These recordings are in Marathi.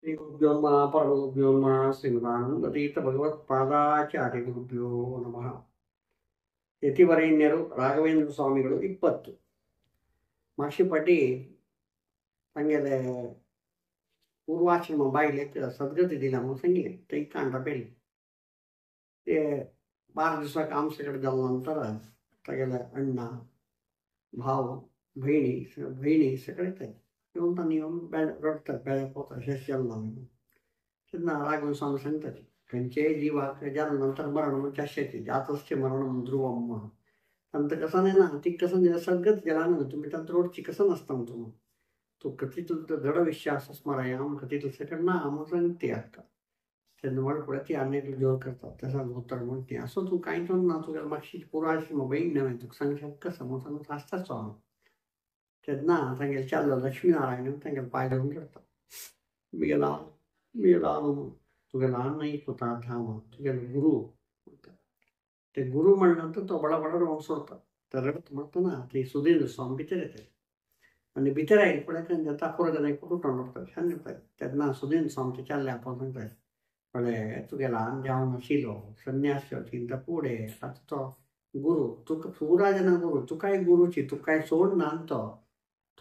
श्रीगुरुभ्यो नमः परमगुरुभ्यो नमः ಶ್ರೀಮದಾನಂದತೀರ್ಥ ಭಗವತ್ಪಾದಾಚಾರ್ಯ ಗುರುಭ್ಯೋ ನಮಃ. ಯತಿವರೇಣ್ಯರು ರಾಘವೇಂದ್ರ ಸ್ವಾಮಿಗಳು 20 ಮಕ್ಷಿಪಟಿ ತಂಗೆಲೆ ಪೂರ್ವಾಶ್ರಮ ಬಾಯಿಲೆ ಸದ್ಗತಿ ದಿಲ್ಲ ಸಂಗಿಲೆ ತೈಕಾಂಡ ಬೆಳಿ ते 12 दिवसा काम सगळं झाल्यानंतर सगळ्याला अण्णा भाव बहिणी सगळे ते येऊन त्यांनी येऊन रडतात बेळ्या पोतात शेषाला लावून त्यांना राघवन स्वामी सांगतात त्यांचे जीवा ज्यानंतर मरण शाश्वती जातच मरण ध्रुवम म्हणून त्यांचं कसं नाही ना ती कसं सगळंच गेला ना तुम्ही त्यांचं रोडची कसं नसतं तुम्ही तो कथित दृढ विश्वास स्मरायाम कथित सेकंड ना मग सांगते आता चंद्रमळ पुढे ती अनेक जोर करतात तसा उत्तर म्हणते असं तू काही तो ना तुझ्या मागची पुराशी मोबाईल नव्हे तू सांगशात कसं मग सांगत असताच स्वामी त्यांना सांगेल चाललं लक्ष्मीनारायण सांगेल पाय धरून करतात मी गेला तुझ्या लहान नाही होता थांब तुझ्या गुरु ते गुरु म्हणल्यानंतर तो बडा रोग सोडतात तर रडत म्हणतो ना ते सुधीर स्वामी भितर येते आणि भितर आहे पुढे जाता पुढे नाही कुठं टोंडतात छान येतात त्यांना सुधीर स्वामी चालले आपण सांगताय पण तुझ्या लहान जाऊन शिलो संन्यास चिंता पुढे आता तो गुरु तू सुराजना गुरु तू काय गुरुची तू काय सोड नांतो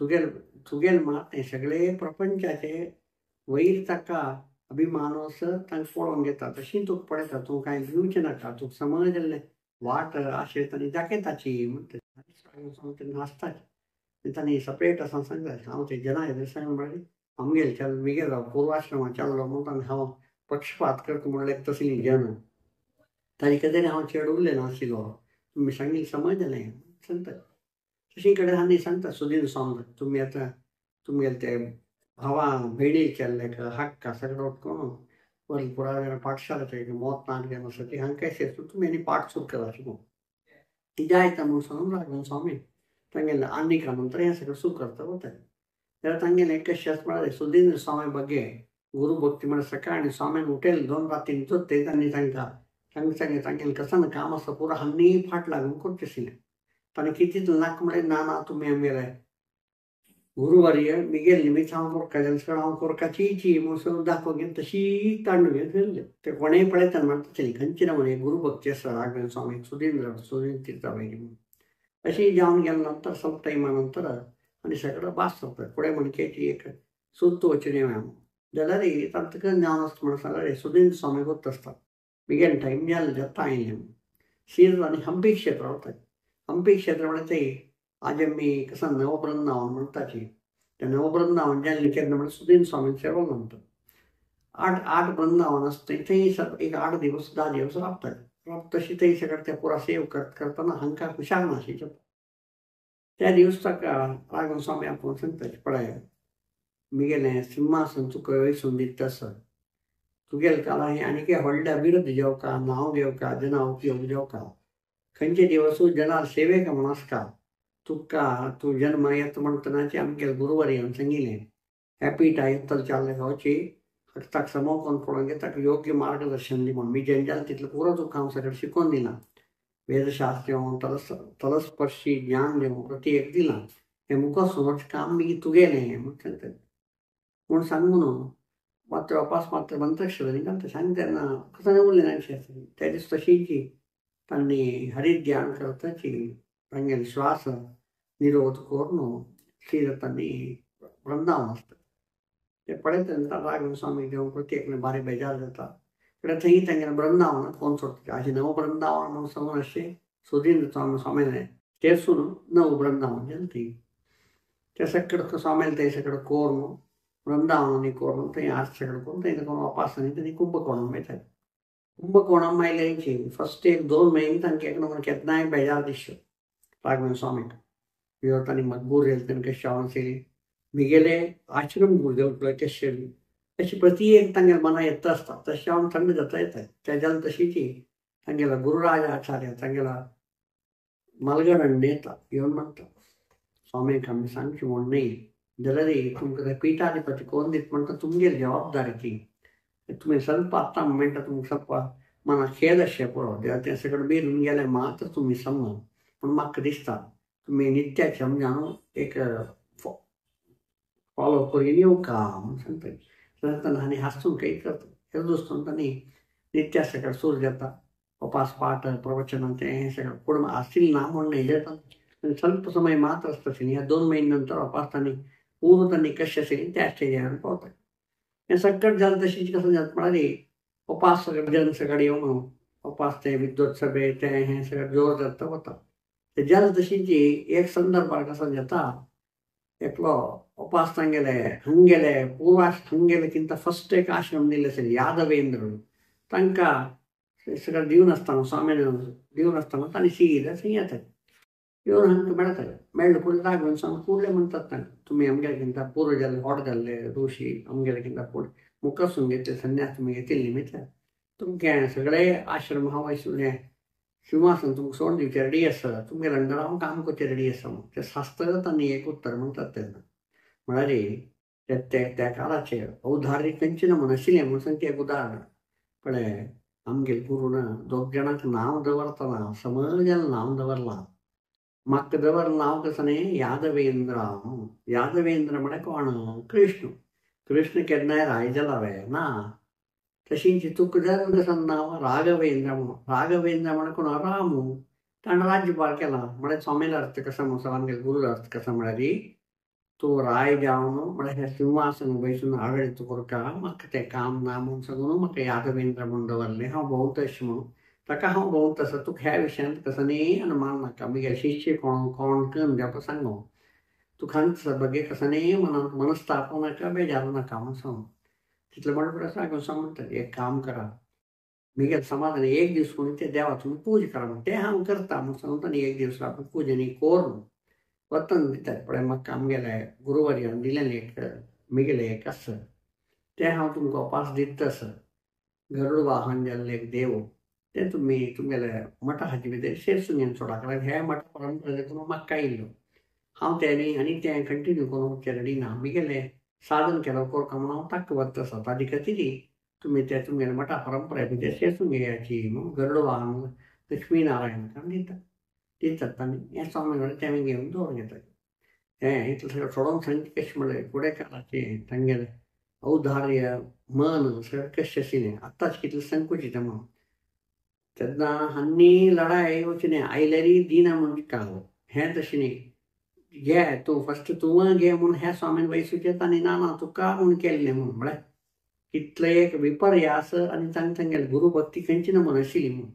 तुगेल माते सगळे प्रपंचाचे वैर ताका अभिमानोस तांक पळोवन घेता तशी तूक पळयता तू काय भिवचे नाका तूक समजले वाट आशेतानी दाखयताची म्हणते नाचताची तांणी सपरेट असं सांगता हांव ते जना सांग म्हळ्यार आमगेल चल मिगेल पूर्वाश्रमात चाललो म्हणून हांव पक्षपात करता म्हणल्यार तसली जन ताणी कधी हांव चेड उरले नाशिल्लो तुम्ही सांगितलं समजलें सांगता तशी कडेन आनी सांगता सुधीर स्वामी तुम्ही आता तुमगेले ते भावा भेडी केल्ले हक्का सगळं उठकोन वर पुरा पाठशाळेचे मोत नाटक आसा ती हांगा काय सेसू तुमी आनी पाठ सुरू करा शिकून कितें आयता म्हणून सांगून राघवन स्वामी तांगेले आनिका नंतर हें सगळं सुरू करता वता जाल्यार तांगेलें कशें आसा म्हळ्यार सुधीर स्वामी बगे गुरु भक्ती म्हळ्यार सकाळी स्वामीन उठेल 2 रातीन जोते तांणी तांकां तांगेलें कसं काम आसा पुरो हांनी फाट लागून करचें आशिल्लें ताणें कितें नाका म्हळ्यार ना तुमी आमगेले गुरुवर्य मिगेल निमित्त हांव कोरकाचें सगळं हांव कोरकाची म्हणून दाखोवन तशी तांडू घेवन फिरले ते कोणेय पळयता म्हणटा खंयची ना म्हणे गुरु भक्ती आसा राघवेंद्र स्वामी सुधीर तीर्थावयली म्हणून अशी जावन गेल्या नंतर ಸ್ವಲ್ಪ टायमा नंतर आनी सगळं बास जाता फुडें मणकेची एक सुत्त वचून येवया जाल्यार तांतकन जावन आसता म्हणून सांगल्यार सुधीर स्वामी वत आसता मिगेल टायम जालें जाता आयलें शीर आनी हंपी क्षेत्र वतात हंपी क्षेत्र म्हळ्यार ते आज आमी कसं नवबृंदावन म्हणटाची त्या नवबृंदावन जाल्लें केन्ना म्हळ्यार सुधीर स्वामी सेवा म्हणटा 8 बृंदावन आसता थंय एक 8 दिवस 10 दिवस रावतात तशी थंय सगळें ते पुरा सेव करतना हांकां हुशार नाशी त्या दिवस ताका राघवन स्वामी आपूण सांगता पळय मिगेलें सिंहासन तुका वयसून दिता आसा तुगेलें काला हें आनीक व्हडल्या विरुद्ध जेवका नांव घेवका जना उपयोग जेवका खंयचे दिवस जनार सेवेक म्हूण आसता तुका तू जन्म येत म्हणटनाचे आमगे गुरुवर्यान सांगिल्लें हॅपीटा येतल चालले गांवची ताका समोवन पळोवन घे ताका योग्य मार्गदर्शन दी म्हणून मी जें तितलें पुरो तुका हांव सगळें शिकोवन दिलां वेदशास्त्र तलस्पर्शी ज्ञान देवं प्रति एक दिलां हें मुखार काम मी तुगेलें म्हूण सांगता म्हूण सांगून मात्र वापस मात्र मंत्राक्षरी घालता सांग तेन्ना कसं उरलें ना त्या दीस तशीची तांणी हरिध्यान करताची तांगेले श्वास निरोध करून श्रीरथांनी वृंदावन आसता ते पळयता राघवन स्वामी देव प्रत्येक बारी बेजार जाता कित्याक थंय तांगेले वृंदावन कोण सोडटा अशें नव वृंदावन म्हणून सांगून अशें सुधीर स्वामीने तेसून नव वृंदावन जालें थंय ते सगळें स्वामीले थंय सगळें करून वृंदावनांनी करून थंय आर्ट सगळें करून थंय वापस आनी थंय कुंभकोणम मेळटात कुंभकोणम मायलेंची फस्ट 1-2 म्हयने तांकां एक नंबर केन्नाय बेजार दिसता राघवन स्वामीक ह्यो तांणी गुरू येयले तेन्ना कशें आशिल्ली मिगेले आश्रम गुरुदेव पळय कशे अशी प्रति एक तांगेले मना येत आसता तशें हांव थंड जाता येता त्या जालें तशीची तांगेला गुरुराज आचार्य तांगेला मलगड येता येवन म्हणटा स्वामीक आमी सांगचें म्हूण न्ही जाल्यार तुमकां ते पिठाधिपती कोण दीत म्हणटा तुमगेली जबाबदारी ती तुम्ही ಸ್ವಲ್ಪ आत्ता म्हणटा तुमकां ಸ್ವಲ್ಪ मना खेद अशें पळोवप तें सगळें भिरून गेलें मात तुमी समज पूण म्हाका दिसता तुमी नित्याचें न्हू एक फॉलो करून येवका म्हूण सांगता सांगताना आणि हसून काही करतो हे दोस्तों त्यांनी नित्य सगळं सूर्य जाता उपास पाठ प्रवचन ते हे सगळं पुढं असतील ना म्हणून हे देतात ಸ್ವಲ್ಪ समय मात्र असतं या 2 महिन्यानंतर उपास त्यांनी पूर्ण त्यांनी कसे असेल त्या स्टेजवर पोहोचतात हे सगळं झालं तशीच कसं जात म्हणाले उपास जन सगळं येऊन उपास ते विद्वत सभे ते हे सगळं जोर जातं होतं ते झालं तशीची एक संदर्भ कसं जाता एकलो उपास ತಂಗೆಲೆ ಹಂಗೆಲೆ ಪೂರ್ವಾಶ ಹಂಗೆಲೆಕ್ಕಿಂತ ಫಸ್ಟ್ एक आश्रम ನಿಲ್ಲಿಸಲಿ ಯಾದವೇಂದ್ರರು तंक सगळं देऊन असताना स्वामीनं देऊन असताना त्यांनी सीधा येतात येऊन हंಗೆ ಬೆಳತಾರೆ ಬೆಳ್ಳು पुढे राघवन स्वामी ಕೂಡಲೇ म्हणतात त्यांना तुम्ही अमಗೆಲಕ್ಕಿಂತ पूर्वजाला ಹೊಡೆದಲ್ಲೇ ಋಷಿ अमಗೆಲಕ್ಕಿಂತ पुढे मुखसून घेतले संन्यास तुम्ही घेतील निमित्त तुमचे सगळे आश्रम हा वैसूने सिंहासन तुमक सोडून दिवचे रेडी आसा तुमगे लंडनावर काम करचे रेडी आसा मग ते शास्त्र त्यांनी एक उत्तर म्हणतात त्यांना म्हणाले त्या काळाचे औदार्य खंयचें म्हणशिल्लें म्हूण सांगता एक उदाहरण पण आमगे गुरून 2 जाणांक नांव दवरतना समजान नांव दवरलां म्हाका दवरलें नांव कशें न्ही यादवेंद्र म्हळ्यार कोण कृष्ण केन्नाय राय जाला ना तशींच तुका जर कसं नांव राघवेंद्र म्हण कोण रामू ताणें राज्यपाल केला म्हळ्यार स्वामीला अर्थ कसा म्हणून आमगे गुरू अर्थ कसा म्हळ्यार तूं राय जावन म्हळ्यार हे सिंहासन बसून आडळीत करता म्हाका तें काम ना म्हूण सांगून म्हाका यादवेंद्र म्हूण दवरलें हांव भोंवत अशें म्हणून ताका हांव भोंवत आसा तुका ह्या विशयांत कसं न्ही अनुमान नाका म्हगे शिश्य कोण करून देवपा सांगो तुका हांगा ಬಗ್ಗೆ कसं न्ही मनस्ताप नाका बेजारू नाका म्हूण सांगू तितलें म्हणून सांगून म्हणटात एक काम करा म्हगे समाधान एक दीस कोणी ते देवा तुमी पूजा करा म्हण तें हांव करता म्हूण सांगून ताणें एक दीस रावून पुजा न्ही कोरून वतन दितात पळय म्हाका आमगेले गुरुवर्यान दिलेलें एक म्हगेलें एक आसा तें हांव तुमकां उपास दिता आसा गरुड वाहन जाल्लें एक देव तें तुमी तुमगेले मठा हाचे भितर शेरसून घेवन सोडा कारण हे मठ परंपरेतून म्हाका आयिल्लो हांव तें न्ही आनी तें कंटिन्यू करून वचचें रेडी ना म्हगेलें साधन केलो करता म्हणून हांव ताका वता आसा ताजे खातीर तुमी तें तुमगेले मठा परंपरे भितर शेरसून घेयाची म्हणून गरुड वाहन लक्ष्मी नारायणाक दितात तांणी हें स्वामी तें घेवन दवर घेतात हें इतलें सगळें सोडून सांगचें कशें म्हणलें फुडें काळाचें तांगेलें औदार्य मन सगळें कशें आशिल्लें आतांच कितलें संकुचीत म्हणून तेन्ना हांनी लढाय वचची न्ही आयल्यारी दिना म्हूण काळ हें तशें न्ही घे तूं फस्ट तूं घे म्हूण ह्या स्वामीन वैसूचें तांणी ना तुका म्हूण केल्लें म्हूण म्हळ्यार कितलें एक विपर्यास आनी तांगेले गुरू भक्ती खंयची ना म्हूण आशिल्ली म्हूण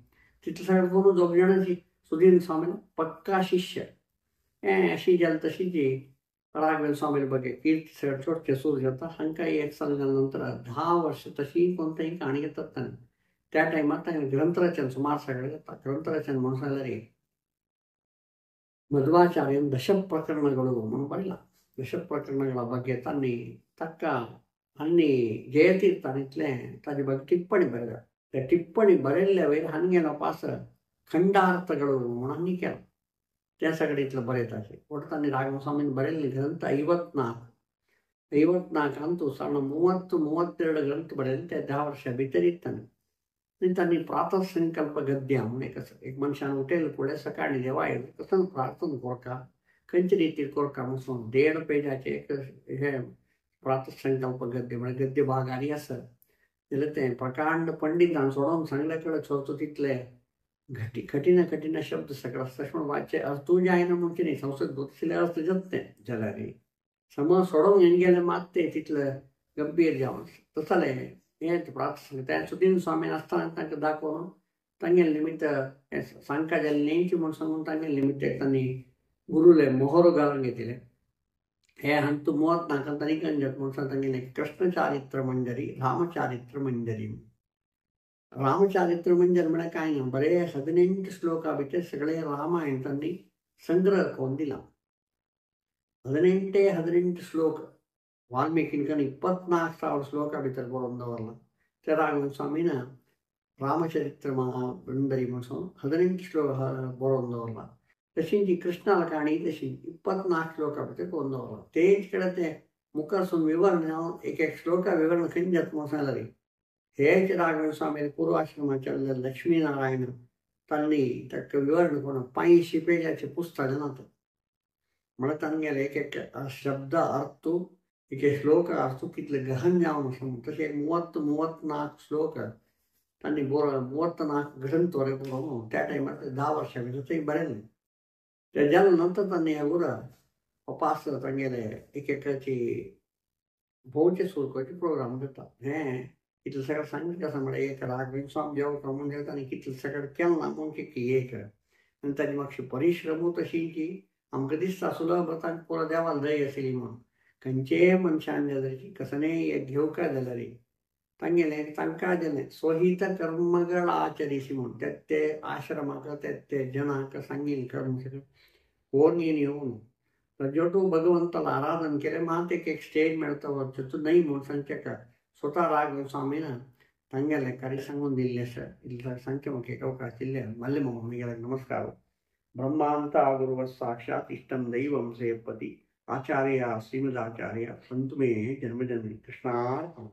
तितलें सगळें गुरू 2 जाणांची सुधीर स्वामी पक्का शिष्य हें अशी जाली तशी जी राघवेंद्र स्वामी ಬಗ್ಗೆ ಕೀರ್ತಿ सगळं चोटचे सूर जाता हांकां एक साल जाल्या नंतर 10 वर्ष तशी कोणतेही काणी घेतात ताणें त्या टायमार ताणें ग्रंथरचन सुमार सगळें जाता ग्रंथरचन म्हणून सांगल्यार ಮಧ್ವಾಚಾರ್ಯನ ದಶಪ್ರಕರಣಗಳು म्हणून ಬರಲ್ಲ ದಶಪ್ರಕರಣಗಳ ಬಗ್ಗೆ ತಕ್ಕ ಅಲ್ಲಿ ಜಯತೀರ್ಥನಿತ್ಲೆ ತಾಜಿ ಬಗ್ಗೆ ಟಿಪ್ಪಣಿ ಬರೆದ ಟಿಪ್ಪಣಿ ಬರೆಯಲ್ಲ ವೈರ್ ಹಂಗೇನ ಪಾಸ ಖಂಡಾರ್ಥಗಳು म्हणून केलं त्या सगळे इथलं बरेताचे ಒಟ್ಟು ರಾಘವ ಸ್ವಾಮಿನ ಬರೆಯಲಿ ಗ್ರಂಥ 54 ಅಂತೂ ಸಣ್ಣ 30-32 ಗ್ರಂಥ ಬರೆಯಲಿ त्या 10 वर्षा भितर इत्ताने त्यांनी प्रातः संकल्प गद्य म्हणून एक मनशान उठेल पुढे सकाळी देवा कसं प्रार्थना करता खंयचे रितीन करता म्हणून 1.5 पेजाचे एक हे प्रातः संकल्प गद्य म्हणजे गद्य भाग आनी आसा जाल्यार तें प्रकांड पंडितान सोडून सांगल्या कडेन चोरतो तितले कठीण शब्द सगळं तशें वाचचे अर्थूय जायना म्हणचे न्ही संस्कृत बोलतले अर्थ जातले जाल्यार समज सोडून घेवन गेले मात तें तितलें गंभीर जावन तसलें हें प्रार्थना त्या सुदीन स्वामीन आसतना तांकां दाखोवन तांगेले निमित्त सांका जाली न्हयची म्हूण सांगून तांगेले निमित्त तांणी गुरुले मोहर घालून घेतिले हे हंतू 34 तांणी गंजत म्हणून तांगेले कृष्णचारित्र मंजरी रामचारित्र मंजरी रामचारित्र मंजर म्हळ्यार कांय ना बरे 18 श्लोका भितर सगळे रामायण तांणी संग्रह करून दिला 18 श्लोक वाल्मिकीन 24,000 श्लोका भितर बरोवन दवरला त्या राघवेंद्र स्वामीन रामचरित्र मंजरी म्हणून 18 श्लोक बरोवन दवरला तशी जी कृष्णाला काणी तशी 24 श्लोका भितर करून दवरला तेच कडेन ते मुखारसून विवरण एक श्लोका विवरण खंय जाता म्हणून सांगलें हेच राघवेंद्र स्वामी पूर्वाश्रमाच्या लक्ष्मीनारायण तांणी ताका विवरण करून 500 पेजाचें पुस्तक जाता म्हळ्यार तांगेले एक शब्द अर्थ एक श्लोक चुकीतले गहन जावन असं तसे 34 श्लोक तांणी 34 ग्रंथ वरे बरोवन त्या टायमार 10 वर्सां भितर ते बरयले. ते जाले नंतर तांणी हें उरप पास तांगेले एक एकाची भोवचे सुरकोचे प्रोग्राम करता. हें कितले सगळें सांगलें आसा म्हळ्यार एक राग स्वामी देवता म्हणजे तांणी कितले सगळें केलां ना म्हूण एक आनी तांणी मातशी परिश्रमूच अशी की आमकां दिसता सुलभ तांकां पुरो देवाक दय आशिल्ली म्हूण. खंयचेय मनशान जाल्यार कसलेय एक घेवका जाल्यार तांगेलें तांकां दिलें स्वहित कर्मगळ आचरिसी म्हूण ते आश्रमाक ते जनाक सांगिल्लें कर्म कोण येवन जेवटू भगवंताला आराधन केलें मात एक स्टेज मेळता वचचो न्हय म्हूण सांगचेका स्वता राग स्वामीन तांगेलें कार्य सांगून दिल्लें आसा. इतलें सांगचें म्हाका एक अवकाश दिल्लें मल्ले मामा नमस्कार. ब्रह्मांता गुरुवः साक्षात् इष्टं दैवं सेवपति आचार्य श्रीमदाचार्य संत मे जन्मजन्मी कृष्णार्पणम्.